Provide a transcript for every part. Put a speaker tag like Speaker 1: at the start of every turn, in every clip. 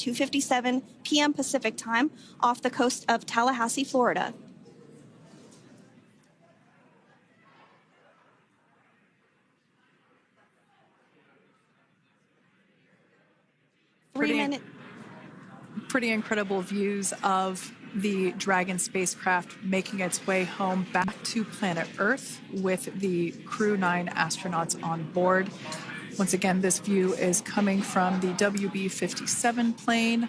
Speaker 1: 2:57 p.m. Pacific time off the coast of Tallahassee, Florida.
Speaker 2: Pretty incredible views of the Dragon spacecraft making its way home back to planet Earth with the Crew 9 astronauts on board. Once again, this view is coming from the WB-57 plane.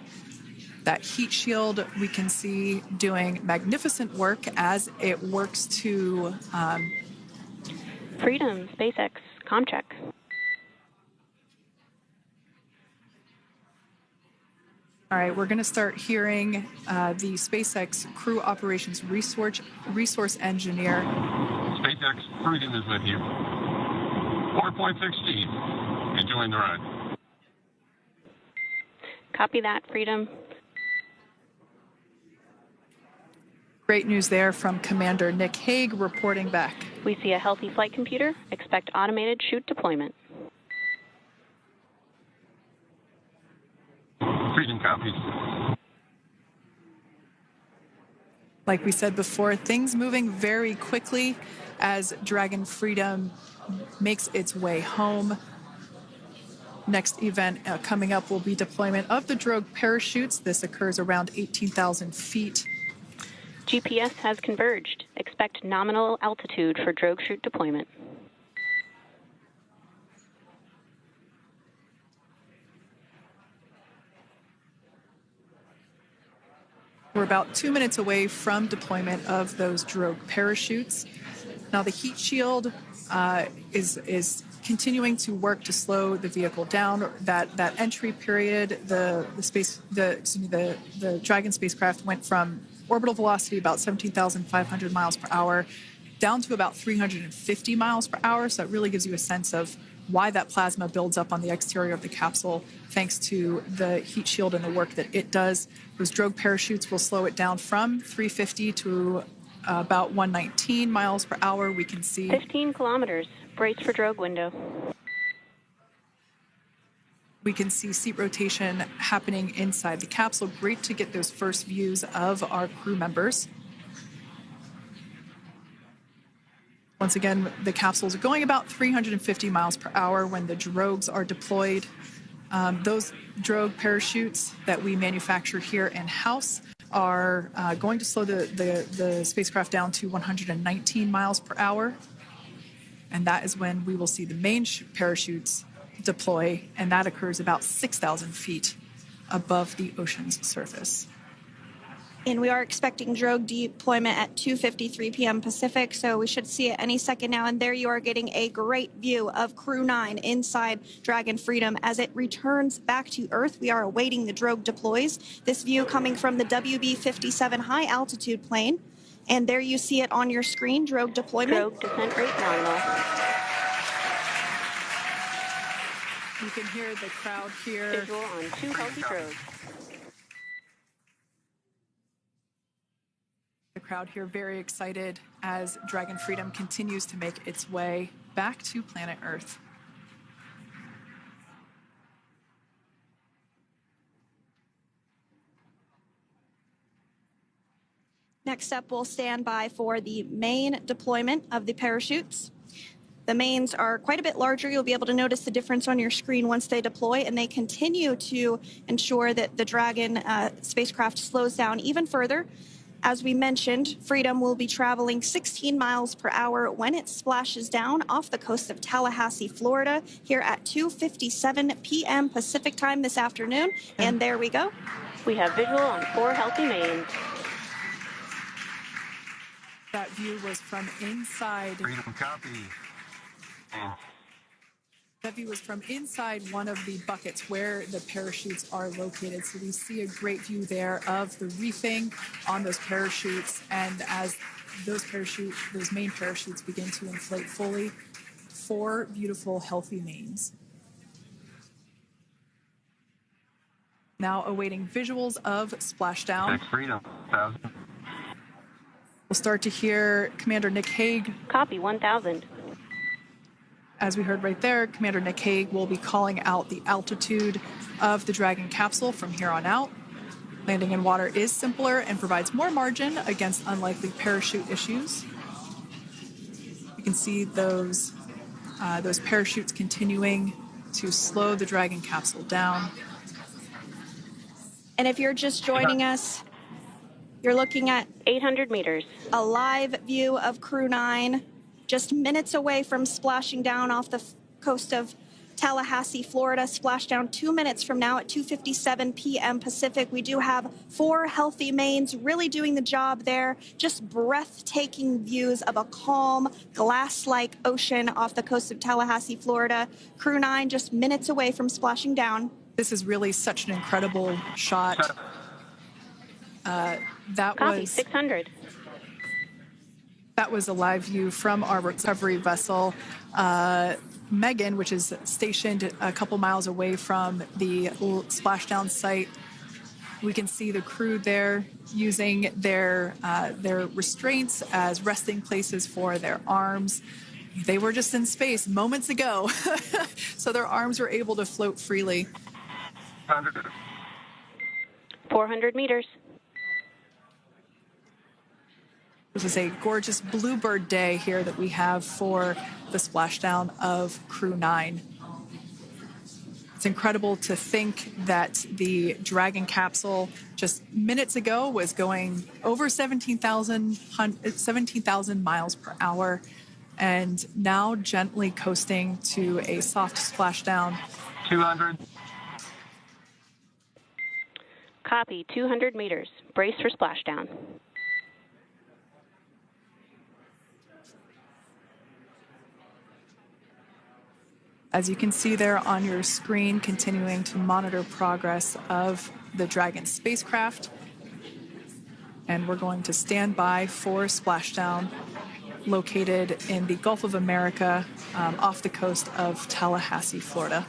Speaker 2: That heat shield we can see doing magnificent work as it works to...
Speaker 3: Freedom, SpaceX, comm check.
Speaker 2: All right, we're going to start hearing the SpaceX Crew Operations Resource Engineer.
Speaker 4: SpaceX Freedom is with you. 4.16. Enjoying the ride.
Speaker 3: Copy that, Freedom.
Speaker 2: Great news there from Commander Nick Hague reporting back.
Speaker 3: We see a healthy flight computer. Expect automated chute deployment.
Speaker 4: Freedom copies.
Speaker 2: Like we said before, things moving very quickly as Dragon Freedom makes its way home. Next event coming up will be deployment of the drogue parachutes. This occurs around 18,000 feet.
Speaker 3: GPS has converged. Expect nominal altitude for drogue chute deployment.
Speaker 2: We're about 2 minutes away from deployment of those drogue parachutes. Now the heat shield is continuing to work to slow the vehicle down. That entry period, the Dragon spacecraft went from orbital velocity about 17,500 miles per hour down to about 350 miles per hour. So it really gives you a sense of why that plasma builds up on the exterior of the capsule, thanks to the heat shield and the work that it does. Those drogue parachutes will slow it down from 350 to about 119 miles per hour. We can see
Speaker 3: 15 kilometers. Brace for drogue window.
Speaker 2: We can see seat rotation happening inside the capsule. Great to get those first views of our crew members. Once again, the capsules are going about 350 miles per hour when the drogues are deployed. Those drogue parachutes that we manufacture here in-house are going to slow the spacecraft down to 119 miles per hour. And that is when we will see the main parachutes deploy, and that occurs about 6,000 feet above the ocean's surface.
Speaker 1: And we are expecting drogue deployment at 2:53 p.m. Pacific, so we should see it any second now. And there you are getting a great view of Crew 9 inside Dragon Freedom as it returns back to Earth. We are awaiting the drogue deploys. This view coming from the WB-57 high-altitude plane. And there you see it on your screen, drogue deployment.
Speaker 3: Drogue descent rate nominal.
Speaker 2: You can hear the crowd here.
Speaker 3: Visual on 2 healthy drogues.
Speaker 2: The crowd here very excited as Dragon Freedom continues to make its way back to planet Earth.
Speaker 1: Next up, we'll stand by for the main deployment of the parachutes. The mains are quite a bit larger. You'll be able to notice the difference on your screen once they deploy, and they continue to ensure that the Dragon spacecraft slows down even further. As we mentioned, Freedom will be traveling 16 miles per hour when it splashes down off the coast of Tallahassee, Florida, here at 2:57 p.m. Pacific time this afternoon. And there we go.
Speaker 3: We have visual on 4 healthy mains.
Speaker 2: That view was from inside.
Speaker 4: Freedom copy.
Speaker 2: That view was from inside one of the buckets where the parachutes are located. So we see a great view there of the reefing on those parachutes. And as those main parachutes begin to inflate fully, 4 beautiful, healthy mains. Now awaiting visuals of splashdown.
Speaker 4: Freedom, 1,000.
Speaker 2: We'll start to hear Commander Nick Hague.
Speaker 3: Copy, 1,000.
Speaker 2: As we heard right there, Commander Nick Hague will be calling out the altitude of the Dragon capsule from here on out. Landing in water is simpler and provides more margin against unlikely parachute issues. You can see those parachutes continuing to slow the Dragon capsule down.
Speaker 1: And if you're just joining us, you're looking at
Speaker 3: 800 meters.
Speaker 1: a live view of Crew 9, just minutes away from splashing down off the coast of Tallahassee, Florida. Splashdown 2 minutes from now at 2:57 p.m. Pacific. We do have 4 healthy mains really doing the job there. Just breathtaking views of a calm, glass-like ocean off the coast of Tallahassee, Florida. Crew 9 just minutes away from splashing down.
Speaker 2: This is really such an incredible shot.
Speaker 3: Copy, 600.
Speaker 2: That was a live view from our recovery vessel, Megan, which is stationed a couple miles away from the splashdown site. We can see the crew there using their restraints as resting places for their arms. They were just in space moments ago, so their arms were able to float freely.
Speaker 3: 400 meters.
Speaker 2: This is a gorgeous bluebird day here that we have for the splashdown of Crew 9. It's incredible to think that the Dragon capsule just minutes ago was going over 17,000 miles per hour and now gently coasting to a soft splashdown.
Speaker 4: 200.
Speaker 3: Copy, 200 meters. Brace for splashdown.
Speaker 2: As you can see there on your screen, continuing to monitor progress of the Dragon spacecraft. And we're going to stand by for splashdown located in the Gulf of America off the coast of Tallahassee, Florida.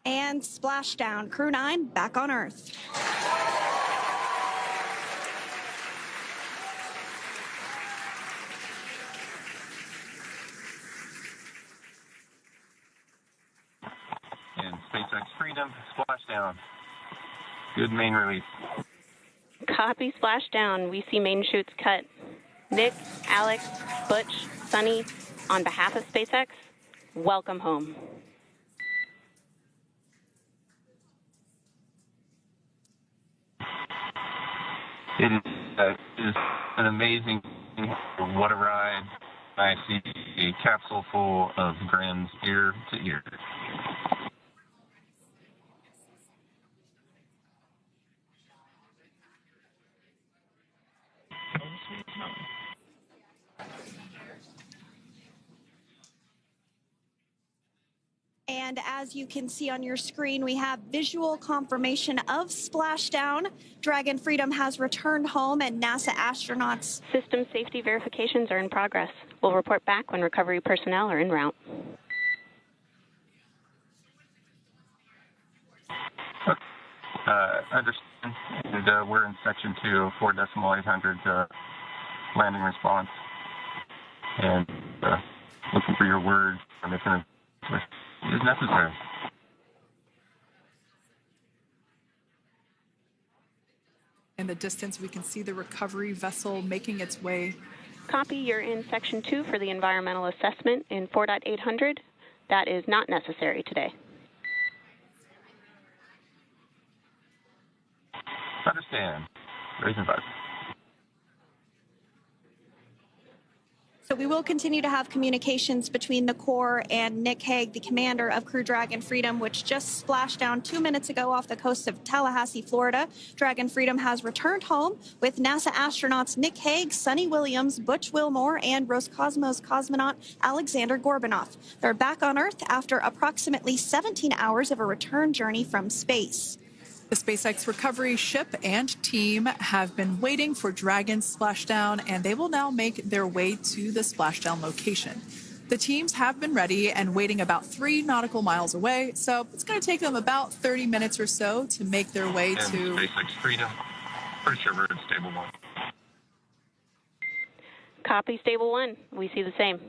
Speaker 1: And splashdown. Crew 9 back on Earth.
Speaker 4: And SpaceX Freedom, splashdown. Good main release.
Speaker 3: Copy, splashdown. We see main chutes cut. Nick, Alex, Butch, Sunny, on behalf of SpaceX, welcome home.
Speaker 4: It is an amazing, what a ride. I see a capsule full of grins ear to ear.
Speaker 1: And as you can see on your screen, we have visual confirmation of splashdown. Dragon Freedom has returned home, and NASA astronauts.
Speaker 3: System safety verifications are in progress. We'll report back when recovery personnel are en route.
Speaker 4: Understand. And we're in section 2, 4.800 landing response. And looking for your word on if it is necessary.
Speaker 2: In the distance, we can see the recovery vessel making its way.
Speaker 3: Copy, you're in section 2 for the environmental assessment in 4.800. That is not necessary today.
Speaker 4: Understand. Raising 5.
Speaker 1: So we will continue to have communications between the Corps and Nick Hague, the commander of Crew Dragon Freedom, which just splashed down 2 minutes ago off the coast of Tallahassee, Florida. Dragon Freedom has returned home with NASA astronauts Nick Hague, Suni Williams, Butch Wilmore, and Roscosmos cosmonaut Alexander Gorbanov. They're back on Earth after approximately 17 hours of a return journey from space.
Speaker 2: The SpaceX recovery ship and team have been waiting for Dragon's splashdown, and they will now make their way to the splashdown location. The teams have been ready and waiting about 3 nautical miles away, so it's going to take them about 30 minutes or so to make their way
Speaker 4: and
Speaker 2: to...
Speaker 4: SpaceX Freedom. Pretty sure we're in stable 1.
Speaker 3: Copy, Stable 1. We see the same.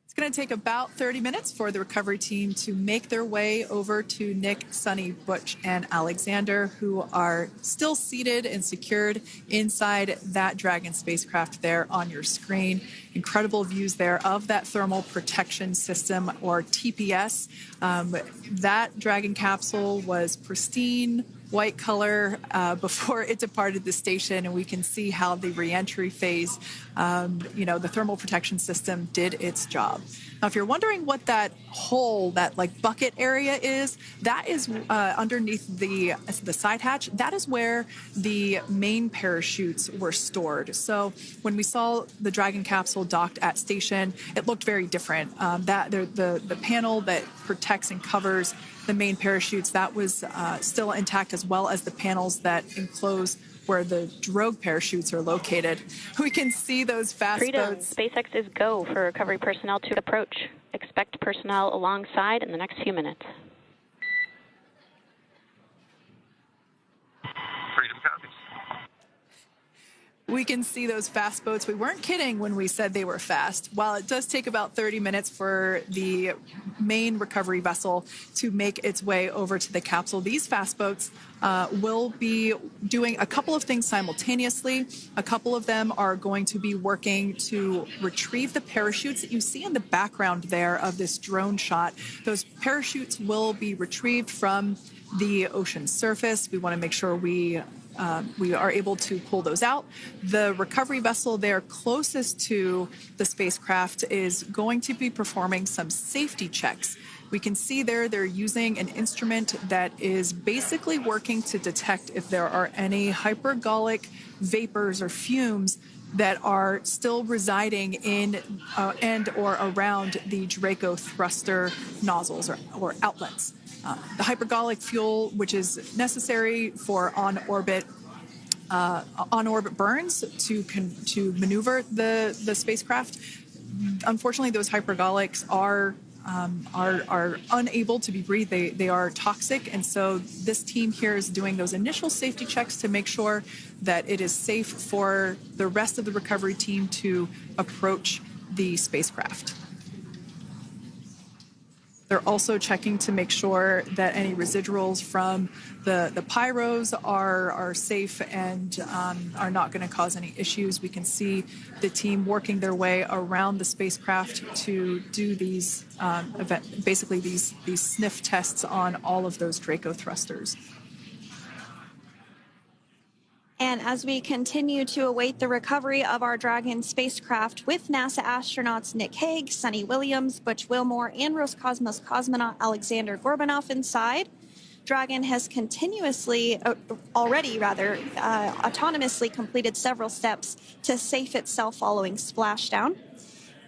Speaker 2: It's going to take about 30 minutes for the recovery team to make their way over to Nick, Sunny, Butch, and Alexander, who are still seated and secured inside that Dragon spacecraft there on your screen. Incredible views there of that thermal protection system, or TPS. That Dragon capsule was pristine, white color before it departed the station, and we can see how the reentry phase, the thermal protection system did its job. Now, if you're wondering what that hole, that like bucket area is, that is underneath the side hatch. That is where the main parachutes were stored. So when we saw the Dragon capsule docked at station, it looked very different. The panel that protects and covers the main parachutes, that was still intact, as well as the panels that enclose where the drogue parachutes are located. We can see those fast
Speaker 3: Freedom.
Speaker 2: boats.
Speaker 3: SpaceX is go for recovery personnel to approach. Expect personnel alongside in the next few minutes.
Speaker 4: Freedom copies.
Speaker 2: We can see those fast boats. We weren't kidding when we said they were fast. While it does take about 30 minutes for the main recovery vessel to make its way over to the capsule, these fast boats will be doing a couple of things simultaneously. A couple of them are going to be working to retrieve the parachutes that you see in the background there of this drone shot. Those parachutes will be retrieved from the ocean surface. We want to make sure we are able to pull those out. The recovery vessel there closest to the spacecraft is going to be performing some safety checks. We can see there they're using an instrument that is basically working to detect if there are any hypergolic vapors or fumes that are still residing in and or around the Draco thruster nozzles or outlets. The hypergolic fuel, which is necessary for on-orbit burns to maneuver the spacecraft. Unfortunately, those hypergolics are unable to be breathed. They are toxic, and so this team here is doing those initial safety checks to make sure that it is safe for the rest of the recovery team to approach the spacecraft. They're also checking to make sure that any residuals from the pyros are safe and are not going to cause any issues. We can see the team working their way around the spacecraft to do these these sniff tests on all of those Draco thrusters.
Speaker 1: And as we continue to await the recovery of our Dragon spacecraft with NASA astronauts Nick Hague, Suni Williams, Butch Wilmore, and Roscosmos cosmonaut Alexander Gorbanov inside, Dragon has autonomously completed several steps to safe itself following splashdown.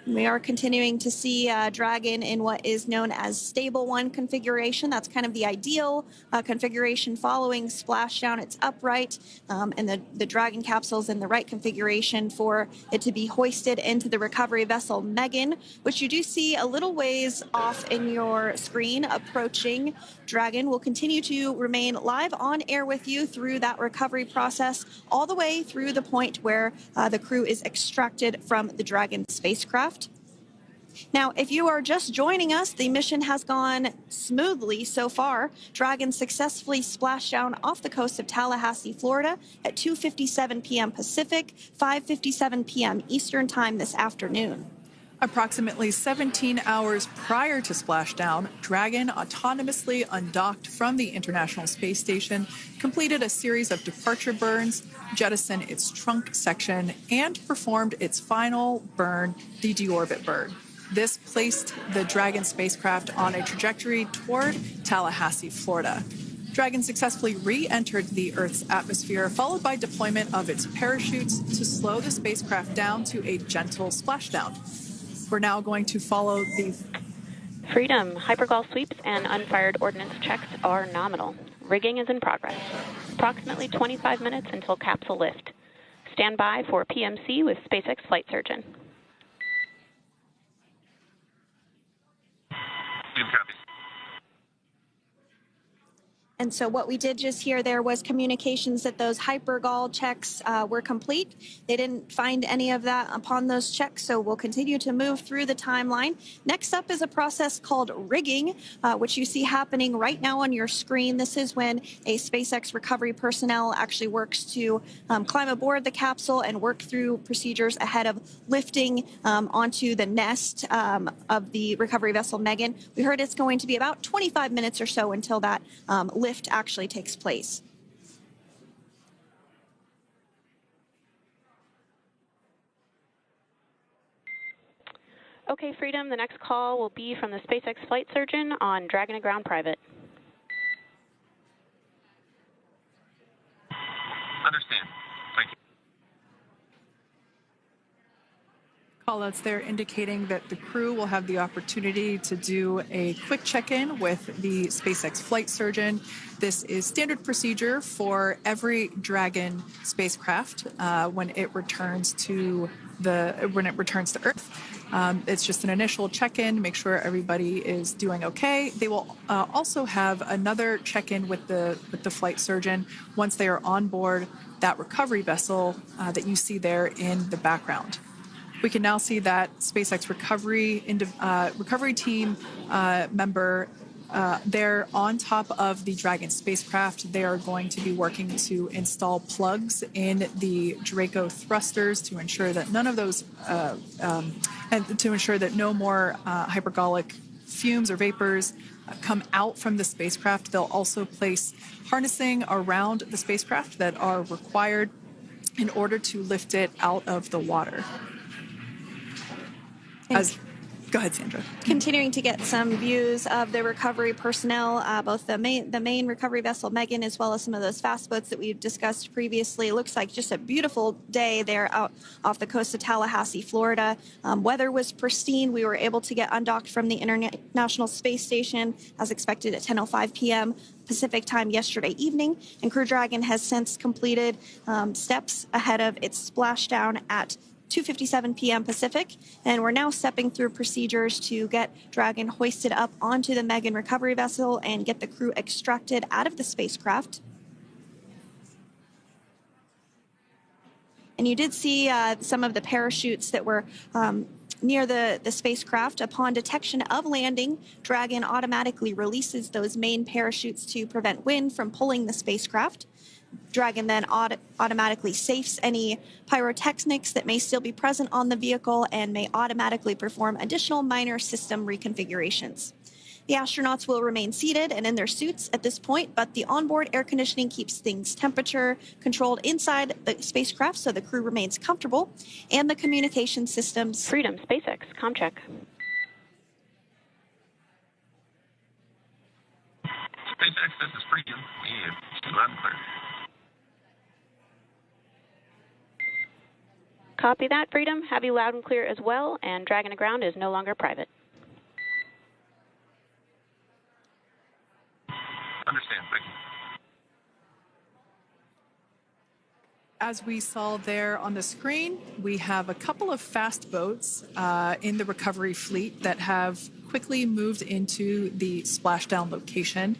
Speaker 1: We are continuing to see Dragon in what is known as Stable 1 configuration. That's kind of the ideal configuration following splashdown. It's upright, and the Dragon capsule's in the right configuration for it to be hoisted into the recovery vessel Megan, which you do see a little ways off in your screen approaching. Dragon will continue to remain live on air with you through that recovery process, all the way through the point where the crew is extracted from the Dragon spacecraft. Now, if you are just joining us, the mission has gone smoothly so far. Dragon successfully splashed down off the coast of Tallahassee, Florida at 2:57 p.m. Pacific, 5:57 p.m. Eastern Time this afternoon.
Speaker 2: Approximately 17 hours prior to splashdown, Dragon autonomously undocked from the International Space Station, completed a series of departure burns, jettisoned its trunk section, and performed its final burn, the deorbit burn. This placed the Dragon spacecraft on a trajectory toward Tallahassee, Florida. Dragon successfully re-entered the Earth's atmosphere, followed by deployment of its parachutes to slow the spacecraft down to a gentle splashdown. We're now going to follow the
Speaker 3: Freedom. Hypergol sweeps and unfired ordnance checks are nominal. Rigging is in progress. Approximately 25 minutes until capsule lift. Stand by for PMC with SpaceX flight surgeon.
Speaker 1: And so what we did just hear there was communications that those hypergol checks were complete. They didn't find any of that upon those checks, so we'll continue to move through the timeline. Next up is a process called rigging, which you see happening right now on your screen. This is when a SpaceX recovery personnel actually works to climb aboard the capsule and work through procedures ahead of lifting onto the nest of the recovery vessel Megan. We heard it's going to be about 25 minutes or so until that lift actually takes place.
Speaker 3: Okay, Freedom, the next call will be from the SpaceX flight surgeon on Dragon to Ground Private.
Speaker 4: Understand. Thank you.
Speaker 2: Callouts there indicating that the crew will have the opportunity to do a quick check-in with the SpaceX flight surgeon. This is standard procedure for every Dragon spacecraft when it returns to Earth. It's just an initial check-in, make sure everybody is doing okay. They will also have another check-in with the flight surgeon once they are on board that recovery vessel that you see there in the background. We can now see that SpaceX recovery team member they're on top of the Dragon spacecraft. They are going to be working to install plugs in the Draco thrusters to ensure that none of those, and to ensure that no more hypergolic fumes or vapors come out from the spacecraft. They'll also place harnessing around the spacecraft that are required in order to lift it out of the water. Go ahead, Sandra.
Speaker 1: Continuing to get some views of the recovery personnel, both the main recovery vessel Megan, as well as some of those fast boats that we've discussed previously. It looks like just a beautiful day there out off the coast of Tallahassee, Florida. Weather was pristine. We were able to get undocked from the International Space Station as expected at 10:05 p.m. Pacific time yesterday evening, and Crew Dragon has since completed steps ahead of its splashdown at 2:57 p.m. Pacific, and we're now stepping through procedures to get Dragon hoisted up onto the Megan recovery vessel and get the crew extracted out of the spacecraft. And you did see some of the parachutes that were near the spacecraft. Upon detection of landing, Dragon automatically releases those main parachutes to prevent wind from pulling the spacecraft. Dragon then automatically safes any pyrotechnics that may still be present on the vehicle and may automatically perform additional minor system reconfigurations. The astronauts will remain seated and in their suits at this point, but the onboard air conditioning keeps things temperature controlled inside the spacecraft so the crew remains comfortable, and the communication systems.
Speaker 3: Freedom, SpaceX, ComCheck.
Speaker 4: SpaceX, this is Freedom. We have loud and clear.
Speaker 3: Copy that, Freedom. Have you loud and clear as well, and Dragon to Ground is no longer private.
Speaker 4: Understand, thank you.
Speaker 2: As we saw there on the screen, we have a couple of fast boats in the recovery fleet that have quickly moved into the splashdown location.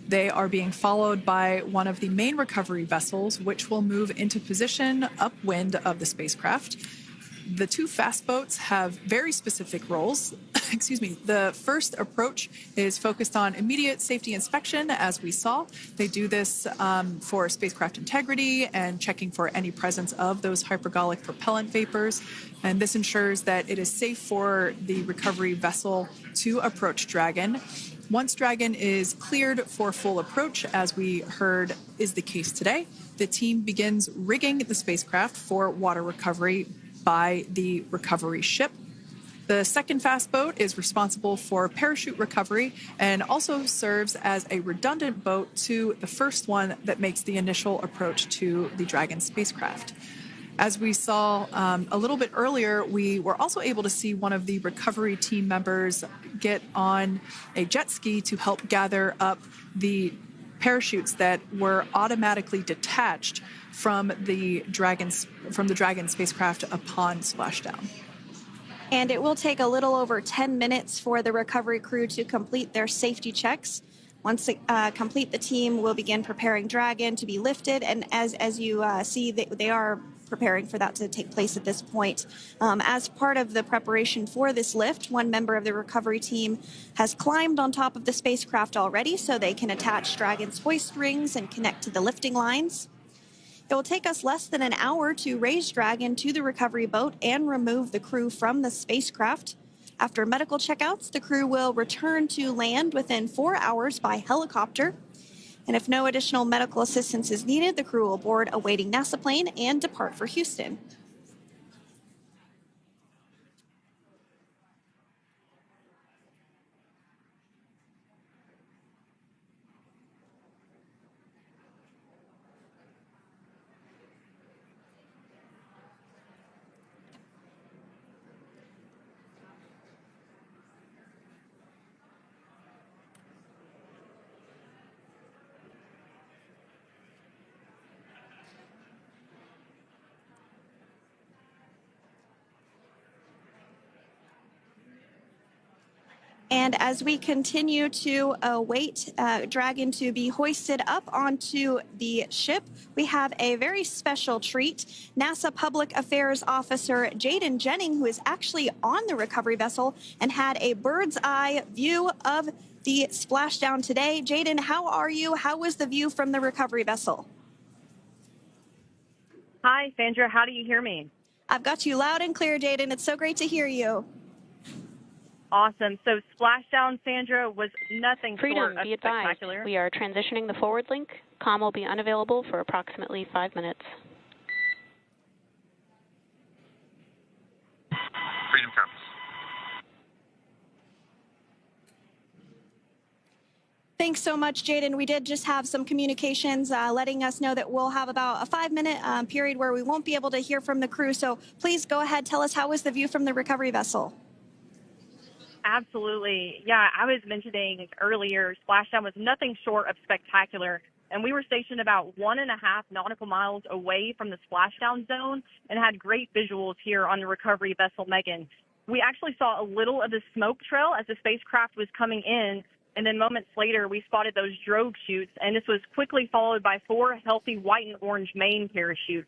Speaker 2: They are being followed by one of the main recovery vessels, which will move into position upwind of the spacecraft. The two fast boats have very specific roles. Excuse me. The first approach is focused on immediate safety inspection, as we saw. They do this for spacecraft integrity and checking for any presence of those hypergolic propellant vapors. And this ensures that it is safe for the recovery vessel to approach Dragon. Once Dragon is cleared for full approach, as we heard is the case today, the team begins rigging the spacecraft for water recovery by the recovery ship. The second fast boat is responsible for parachute recovery and also serves as a redundant boat to the first one that makes the initial approach to the Dragon spacecraft. As we saw a little bit earlier, we were also able to see one of the recovery team members get on a jet ski to help gather up the parachutes that were automatically detached from the Dragon spacecraft upon splashdown.
Speaker 1: And it will take a little over 10 minutes for the recovery crew to complete their safety checks. Once complete, the team will begin preparing Dragon to be lifted, and as you see, they are preparing for that to take place at this point. As part of the preparation for this lift, one member of the recovery team has climbed on top of the spacecraft already so they can attach Dragon's hoist rings and connect to the lifting lines. It will take us less than an hour to raise Dragon to the recovery boat and remove the crew from the spacecraft. After medical checkouts, the crew will return to land within 4 hours by helicopter. And if no additional medical assistance is needed, the crew will board a waiting NASA plane and depart for Houston. And as we continue to await Dragon to be hoisted up onto the ship, we have a very special treat. NASA Public Affairs Officer Jaden Jennings, who is actually on the recovery vessel and had a bird's eye view of the splashdown today. Jaden, how are you? How was the view from the recovery vessel?
Speaker 5: Hi, Sandra. How do you hear me?
Speaker 1: I've got you loud and clear, Jaden. It's so great to hear you.
Speaker 5: Awesome. So splashdown, Sandra, was nothing short of
Speaker 3: be advised.
Speaker 5: spectacular.
Speaker 3: We are transitioning the forward link. Comm will be unavailable for approximately 5 minutes.
Speaker 4: Freedom compass.
Speaker 1: Thanks so much, Jaden. We did just have some communications letting us know that we'll have about a 5-minute period where we won't be able to hear from the crew. So please go ahead, tell us, how was the view from the recovery vessel?
Speaker 5: Absolutely. Yeah, I was mentioning earlier, splashdown was nothing short of spectacular. And we were stationed about 1.5 nautical miles away from the splashdown zone and had great visuals here on the recovery vessel Megan. We actually saw a little of the smoke trail as the spacecraft was coming in, and then moments later we spotted those drogue chutes, and this was quickly followed by 4 healthy white and orange main parachutes.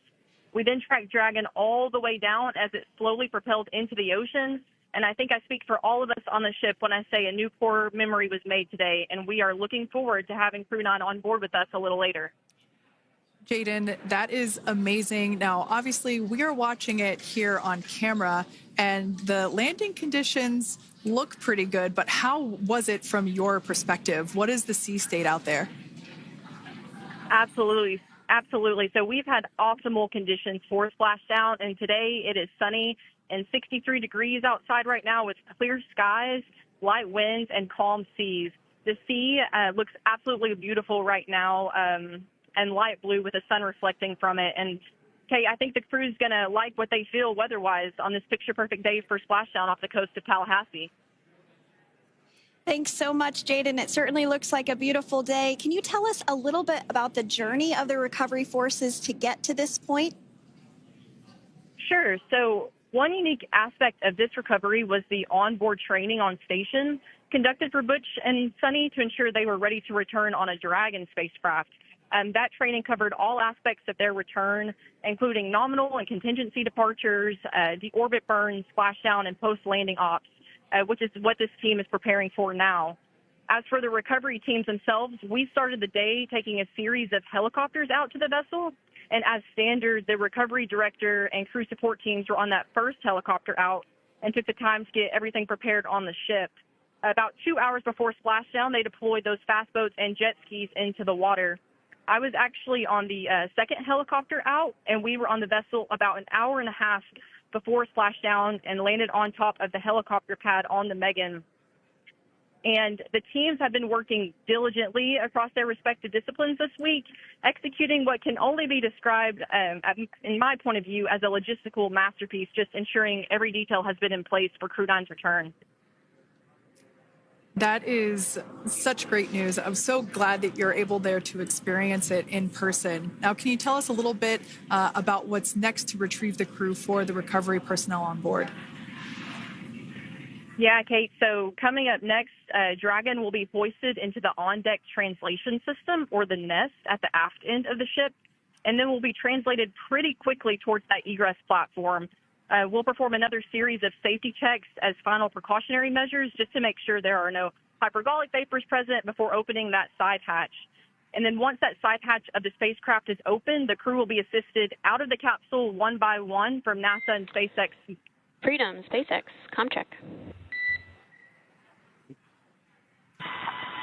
Speaker 5: We then tracked Dragon all the way down as it slowly propelled into the ocean. And I think I speak for all of us on the ship when I say a new core memory was made today, and we are looking forward to having Crew 9 on board with us a little later.
Speaker 2: Jaden, that is amazing. Now, obviously, we are watching it here on camera, and the landing conditions look pretty good, but how was it from your perspective? What is the sea state out there?
Speaker 5: Absolutely. Absolutely. So we've had optimal conditions for splashdown, and today it is sunny and 63 degrees outside right now with clear skies, light winds, and calm seas. The sea looks absolutely beautiful right now, and light blue with the sun reflecting from it. And, Kay, I think the crew's going to like what they feel weather-wise on this picture-perfect day for splashdown off the coast of Tallahassee.
Speaker 1: Thanks so much, Jaden. It certainly looks like a beautiful day. Can you tell us a little bit about the journey of the recovery forces to get to this point?
Speaker 5: Sure. So one unique aspect of this recovery was the onboard training on station conducted for Butch and Suni to ensure they were ready to return on a Dragon spacecraft. That training covered all aspects of their return, including nominal and contingency departures, the orbit burn, splashdown, and post-landing ops, which is what this team is preparing for now. As for the recovery teams themselves, we started the day taking a series of helicopters out to the vessel. And as standard, the recovery director and crew support teams were on that first helicopter out and took the time to get everything prepared on the ship. About 2 hours before splashdown, they deployed those fast boats and jet skis into the water. I was actually on the second helicopter out, and we were on the vessel about an hour and a half before splashdown and landed on top of the helicopter pad on the Megan. And the teams have been working diligently across their respective disciplines this week, executing what can only be described, in my point of view, as a logistical masterpiece, just ensuring every detail has been in place for Crew 9's return.
Speaker 2: That is such great news. I'm so glad that you're able there to experience it in person. Now, can you tell us a little bit about what's next to retrieve the crew for the recovery personnel on board?
Speaker 5: Yeah, Kate. So coming up next, Dragon will be hoisted into the on-deck translation system, or the nest, at the aft end of the ship, and then will be translated pretty quickly towards that egress platform. We'll perform another series of safety checks as final precautionary measures just to make sure there are no hypergolic vapors present before opening that side hatch. And then once that side hatch of the spacecraft is open, the crew will be assisted out of the capsule one by one from NASA and SpaceX.
Speaker 3: Freedom, SpaceX, ComCheck.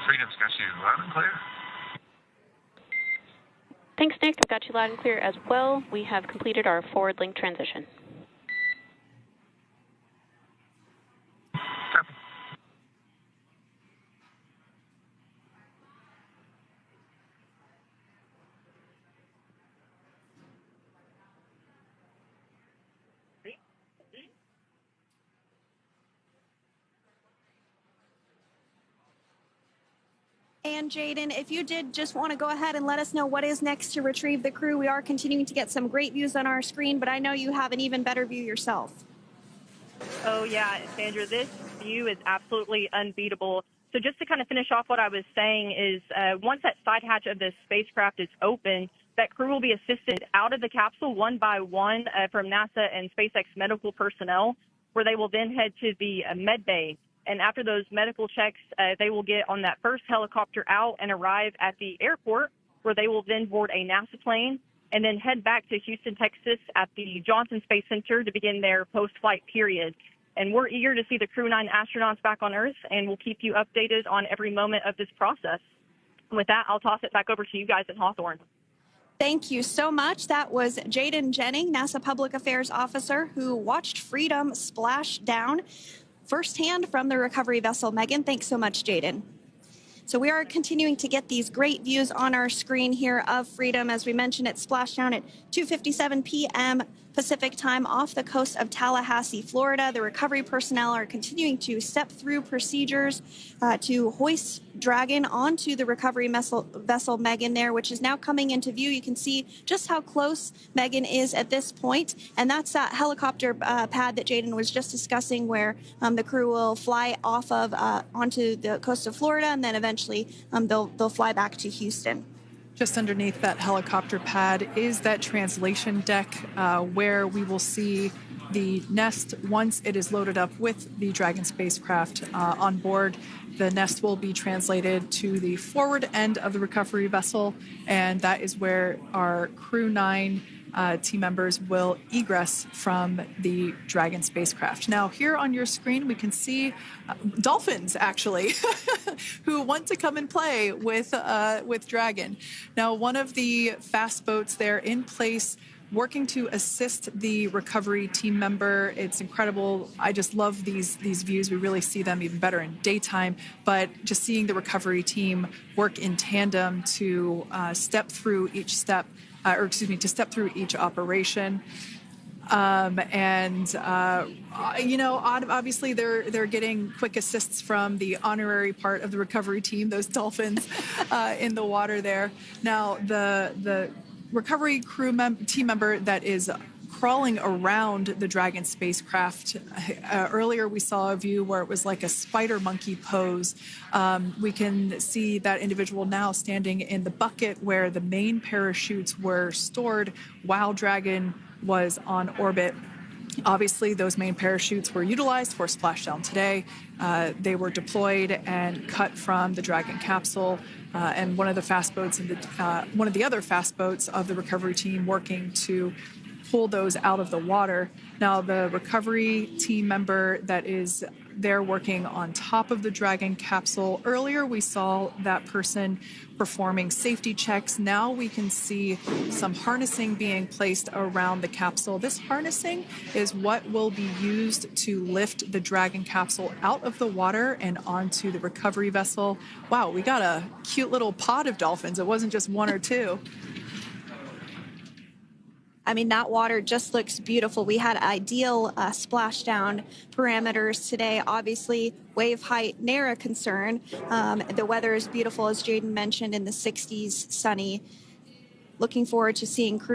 Speaker 4: Freedom's got you loud and clear.
Speaker 3: Thanks, Nick. I've got you loud and clear as well. We have completed our forward link transition.
Speaker 4: Copy.
Speaker 1: And Jaden, if you did just want to go ahead and let us know what is next to retrieve the crew, we are continuing to get some great views on our screen, but I know you have an even better view yourself.
Speaker 5: Oh, yeah, Sandra, this view is absolutely unbeatable. So just to kind of finish off what I was saying is once that side hatch of the spacecraft is open, that crew will be assisted out of the capsule one by one from NASA and SpaceX medical personnel, where they will then head to the med bay. And after those medical checks, they will get on that first helicopter out and arrive at the airport, where they will then board a NASA plane and then head back to Houston, Texas at the Johnson Space Center to begin their post-flight period. And we're eager to see the Crew 9 astronauts back on Earth, and we'll keep you updated on every moment of this process. With that, I'll toss it back over to you guys in Hawthorne.
Speaker 1: Thank you so much. That was Jaden Jennings, NASA Public Affairs Officer, who watched Freedom splash down firsthand from the recovery vessel. Megan, thanks so much, Jaden. So we are continuing to get these great views on our screen here of Freedom. As we mentioned, it splashed down at 2:57 p.m. Pacific time off the coast of Tallahassee, Florida. The recovery personnel are continuing to step through procedures to hoist Dragon onto the recovery vessel Megan there, which is now coming into view. You can see just how close Megan is at this point. And that's that helicopter pad that Jaden was just discussing, where the crew will fly off of onto the coast of Florida, and then eventually they'll fly back to Houston.
Speaker 2: Just underneath that helicopter pad is that translation deck where we will see the nest once it is loaded up with the Dragon spacecraft on board. The nest will be translated to the forward end of the recovery vessel, and that is where our Crew 9 team members will egress from the Dragon spacecraft. Now, here on your screen, we can see dolphins, actually, who want to come and play with Dragon. Now, one of the fast boats there in place, working to assist the recovery team member. It's incredible. I just love these views. We really see them even better in daytime, but just seeing the recovery team work in tandem to step through each step, to step through each operation. Obviously they're getting quick assists from the honorary part of the recovery team, those dolphins in the water there. Now, the recovery team member that is crawling around the Dragon spacecraft. Earlier, we saw a view where it was like a spider monkey pose. We can see that individual now standing in the bucket where the main parachutes were stored while Dragon was on orbit. Obviously, those main parachutes were utilized for splashdown today. They were deployed and cut from the Dragon capsule, and one of the other fast boats of the recovery team working to pull those out of the water. Now, the recovery team member that is there working on top of the Dragon capsule. Earlier, we saw that person performing safety checks. Now we can see some harnessing being placed around the capsule. This harnessing is what will be used to lift the Dragon capsule out of the water and onto the recovery vessel. Wow, we got a cute little pod of dolphins. It wasn't just one or two.
Speaker 1: I mean, that water just looks beautiful. We had ideal splashdown parameters today. Obviously, wave height, ne'er a concern. The weather is beautiful, as Jaden mentioned, in the 60s, sunny. Looking forward to seeing crew